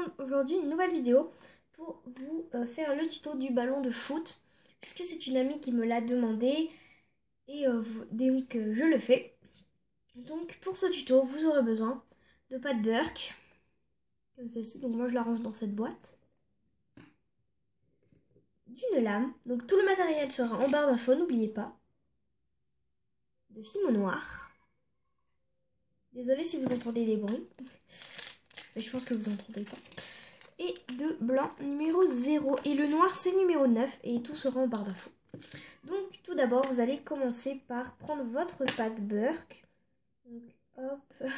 tourne aujourd'hui une nouvelle vidéo pour vous faire le tuto du ballon de foot, puisque c'est une amie qui me l'a demandé et donc je le fais. Donc pour ce tuto, vous aurez besoin de pâte Burke, comme celle-ci, donc moi je la range dans cette boîte, d'une lame, donc tout le matériel sera en barre d'infos, n'oubliez pas, de fimo noir. Désolée si vous entendez des bruits, mais je pense que vous entendez pas. Et de blanc numéro 0. Et le noir, c'est numéro 9. Et tout sera en barre d'infos. Donc, tout d'abord, vous allez commencer par prendre votre pâte Burke. Donc, hop,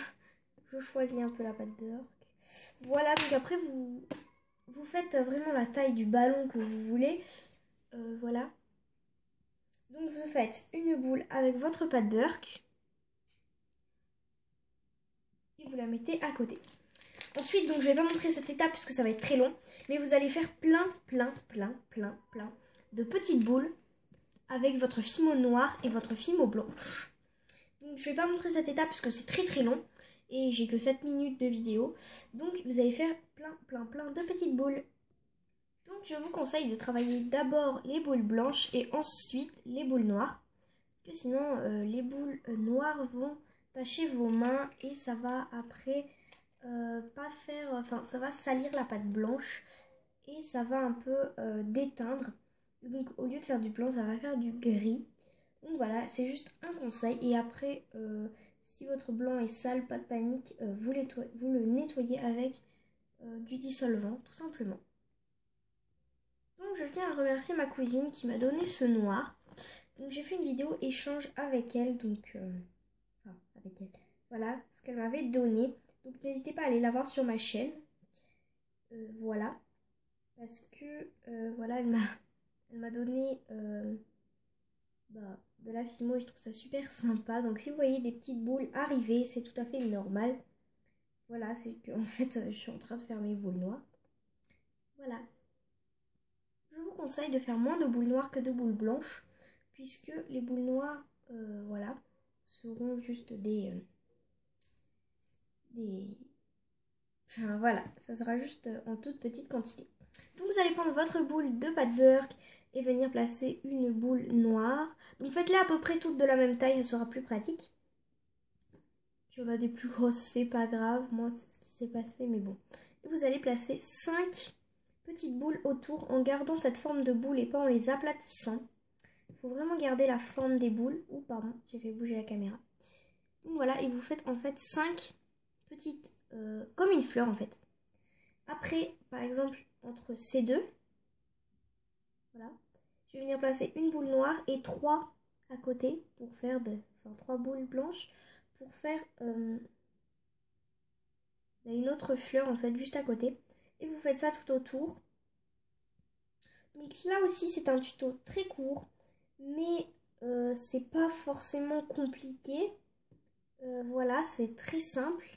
je choisis un peu la pâte Burke. Voilà, donc après, vous faites vraiment la taille du ballon que vous voulez. Voilà. Donc, vous faites une boule avec votre pâte Burke. Et vous la mettez à côté. Ensuite, donc je vais pas montrer cette étape parce que ça va être très long, mais vous allez faire plein de petites boules avec votre fimo noir et votre fimo blanche. Donc je vais pas montrer cette étape parce que c'est très long et j'ai que 7 minutes de vidéo. Donc vous allez faire plein de petites boules. Donc je vous conseille de travailler d'abord les boules blanches et ensuite les boules noires. Parce que sinon les boules noires vont tacher vos mains et ça va après... pas faire, enfin ça va salir la pâte blanche et ça va un peu déteindre. Donc au lieu de faire du blanc, ça va faire du gris. Donc voilà, c'est juste un conseil. Et après, si votre blanc est sale, pas de panique, vous le nettoyez avec du dissolvant, tout simplement. Donc je tiens à remercier ma cousine qui m'a donné ce noir. Donc j'ai fait une vidéo échange avec elle, donc enfin avec elle. Voilà ce qu'elle m'avait donné. Donc n'hésitez pas à aller la voir sur ma chaîne. Voilà. Parce que voilà, elle m'a donné de la fimo et je trouve ça super sympa. Donc si vous voyez des petites boules arriver, c'est tout à fait normal. Voilà, c'est que en fait je suis en train de faire mes boules noires. Voilà. Je vous conseille de faire moins de boules noires que de boules blanches. Puisque les boules noires, voilà, seront juste Enfin voilà, ça sera juste en toute petite quantité. Donc vous allez prendre votre boule de pâte Burke et venir placer une boule noire. Donc faites-les à peu près toutes de la même taille, ça sera plus pratique. Si on a des plus grosses, c'est pas grave, moi c'est ce qui s'est passé, mais bon. Et vous allez placer 5 petites boules autour en gardant cette forme de boule et pas en les aplatissant. Il faut vraiment garder la forme des boules. Ouh pardon, j'ai fait bouger la caméra. Donc voilà, et vous faites en fait 5 petites, comme une fleur en fait. Après, par exemple, entre ces deux, voilà, je vais venir placer une boule noire et 3 à côté pour faire, enfin 3 boules blanches pour faire une autre fleur en fait juste à côté. Et vous faites ça tout autour. Donc là aussi c'est un tuto très court, mais c'est pas forcément compliqué. Voilà, c'est très simple.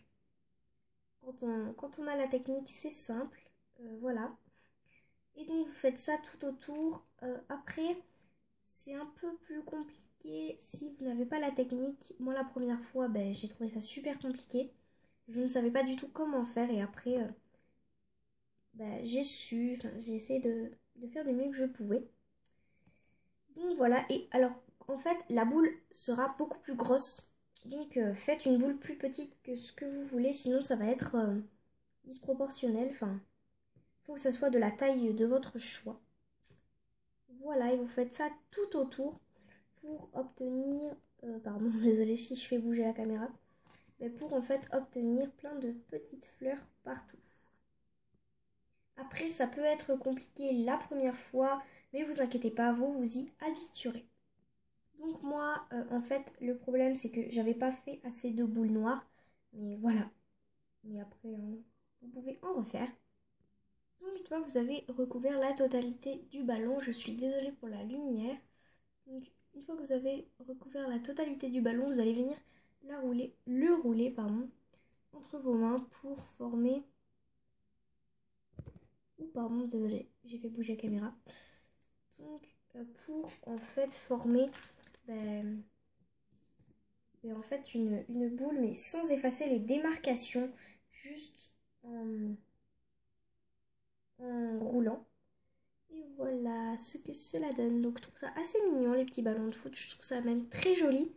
Quand on a la technique, c'est simple. Voilà. Et donc vous faites ça tout autour. Après, c'est un peu plus compliqué si vous n'avez pas la technique. Moi la première fois, j'ai trouvé ça super compliqué. Je ne savais pas du tout comment faire et après, j'ai essayé de faire du mieux que je pouvais. Donc voilà, et alors en fait la boule sera beaucoup plus grosse. Donc faites une boule plus petite que ce que vous voulez, sinon ça va être disproportionnel. Enfin, il faut que ça soit de la taille de votre choix. Voilà, et vous faites ça tout autour pour obtenir, pardon, désolée si je fais bouger la caméra, mais pour en fait obtenir plein de petites fleurs partout. Après, ça peut être compliqué la première fois, mais vous inquiétez pas, vous vous y habituerez. Donc moi, en fait, le problème c'est que j'avais pas fait assez de boules noires, mais voilà. Mais après, vous pouvez en refaire. Donc une fois que vous avez recouvert la totalité du ballon, je suis désolée pour la lumière. Donc une fois que vous avez recouvert la totalité du ballon, vous allez venir le rouler entre vos mains pour former... pardon, désolée, j'ai fait bouger la caméra. Donc pour en fait former en fait une boule, mais sans effacer les démarcations, juste en roulant. Et voilà ce que cela donne. Donc je trouve ça assez mignon les petits ballons de foot. Je trouve ça même très joli.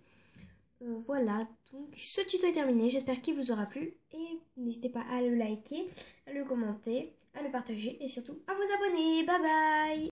Voilà, donc ce tuto est terminé. J'espère qu'il vous aura plu. Et n'hésitez pas à le liker, à le commenter, à le partager et surtout à vous abonner. Bye bye!